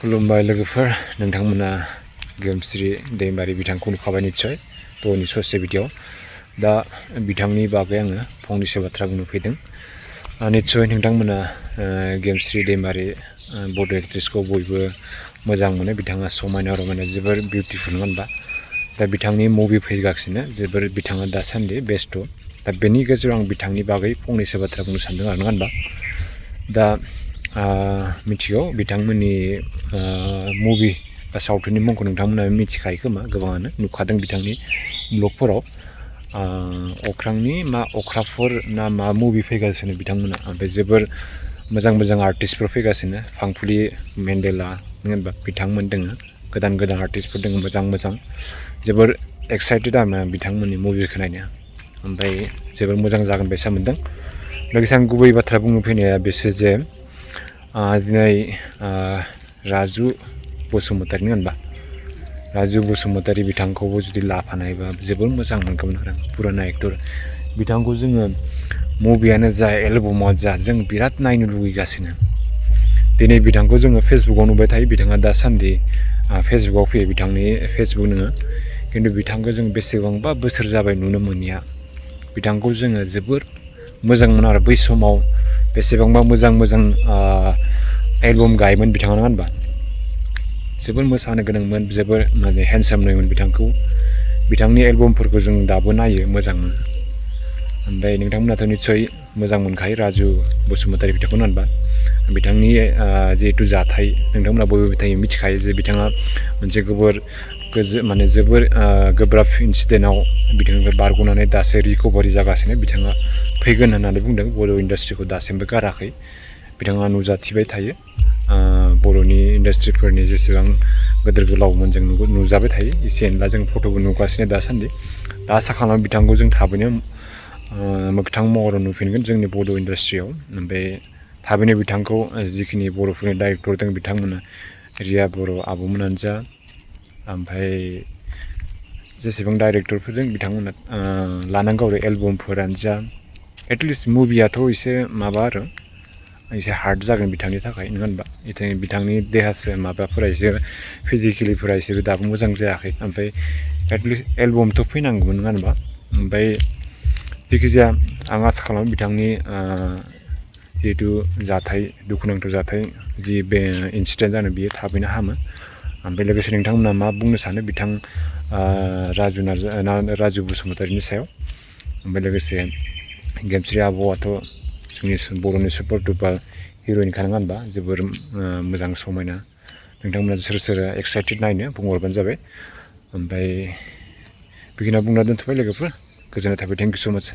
खुलुमबाय लोगोफोर नोंथांमोना गेमस्रि दैमारी बिथांखौ नुखाबाय निश्चय त'नि ससे भिडिअ दा बिथांनि बागै आङो फंनैसो बाथ्रा बुंनो फैदों निश्चय नोंथांमोना गेमस्रि दैमारी बड' एक्ट्रेसखौ बयबो मोजां मोनो बिथाङा समायना रमायना जोबोर बिउटिफुल नङा होनबा दा बिथांनि मुभि फैगासिनो जोबोर बिथाङा दासान्दि बेस्थ' दा बेनि गेजेराव आं बिथांनि बागै फंनैसो बाथ्रा बुंनो सानदों आरो नङा होनबा दा मिथिगौ बिथांमोननि मुभि बा सावथुननि मुंखौ नोंथांमोना मिथिखायो खोमा गोबाङानो नुखादों बिथांनि ब्लगफोराव अख्रांनि मा अख्राफोर ना मा मुभि फैगासिनो बिथांमोना ओमफ्राय जोबोर मोजां मोजां आर्टिस्टफोर फैगासिनो फांफुलि मेन्डेला नङा होनबा बिथांमोन दङ गोदान गोदान आर्टिस्टफोर दङ मोजां मोजां जोबोर एक्साइटेड आरो बिथांमोननि मुभिखौ नायनो ओमफ्राय जोबोर मोजां जागोन बायसा मोनदों लोगोसे आं गुबै बाथ्रा बुंनो फैनाया बेसो जे दिनै राजु बसुमतारी नङा होनबा राजु बसुमतारी बिथांखौबो जुदि लाफानायबा जोबोर मोजां मोनगौमोन आरो पुराना एक्टर बिथांखौ जोङो मुभियानो जा एलबामाव जा जों बिराद नायनो लुगैगासिनो दिनै बिथांखौ जोङो फेसबुकआव नुबाय थायो बिथाङा दासान्दि फेसबुकआव फैयो बिथांनि फेसबुक नोङो खिन्थु बिथांखौ जों बेसेबांबा बोसोर जाबाय नुनो मोनिया बिथांखौ जोङो जोबोर मोजां मोनो आरो बै समाव बेसेबांबा मोजां मोजां एलबाम गायोमोन बिथाङा नङा होनबा जोबोर मोसानो गोनांमोन जोबोर माने हेन्डसाम नुयोमोन बिथांखौ बिथांनि एलबामफोरखौ जों दाबो नायो मोजां मोनो ओमफ्राय नोंथांमोनाथ' निस्सय मोजां मोनखायो राजु बसुमतारी बिथांखौ नङा होनबा बिथांनि जिहेतु जाथाय नोंथांमोना बयबो थायो मिथिखायो जे बिथाङा मोनसे जोबोर गोब्राब इन्सिडेन्टआव बिथांनिफ्राय बारग'नानै दासो रिकभारि जागासिनो बिथाङा फैगोन होननानै बुंदों बर' इन्डास्ट्रिखौ दासिमबो गाराखै बिथाङा नुजाथिबाय थायो बर'नि इन्डास्ट्रिफोरनि जेसेबां गोदोर गोलावमोन जों नुजाबाय थायो एसे एनला जों फट'बो नुगासिनो दासान्दि दा आसा खालामो बिथांखौ जों थाबैनो मोगथां महराव नुफिनगोन जोंनि बर' इन्डास्ट्रियाव ओमफ्राय थाबैनो बिथांखौ जिखिनि बर'फोरनि डाइरेक्टर दं बिथांमोना रिया बर' आब'मोनानो जा ओमफ्राय जेसेबां डाइरेक्टरफोर दं बिथांमोना लानांगौ आरो एलबामफोरानो जा एटलिस्ट मुभियाथ' एसे माबा आरो एसे हार्ड जागोन बिथांनि थाखाय नङा होनबा बिथांनि देहासो माबाफोरा एसे फिजिकेलिफोरा एसे दाबो मोजां जायाखै ओमफ्राय एटलिस्ट एलबामथ' फैनांगौमोन नङा होनबा ओमफ्राय जिखिजाया आं आसा खालामो बिथांनि जिहेतु जाथाय दुखुनांथाव जाथाय जि बे इन्सिडेन्ट जानो बियो थाबैनो हामो ओमफ्राय लोगोसे नोंथांमोना मा बुंनो सानो बिथां राजु बसुमतारीनि सायाव ओमफ्राय लोगोसे गेमस्रि आब'आथ' जोंनि बर'नि सुपार डुपार हिर'इनखा नङा होनबा जोबोर मोजां समायना नोंथांमोना सोर सोर एक्साइटेड नायनो बुंहरबानो जाबाय ओमफ्राय बेखिनियाव बुंना दोनथ'बाय लोगोफोर गोजोननाय थाबाय थेंक इउ स' माच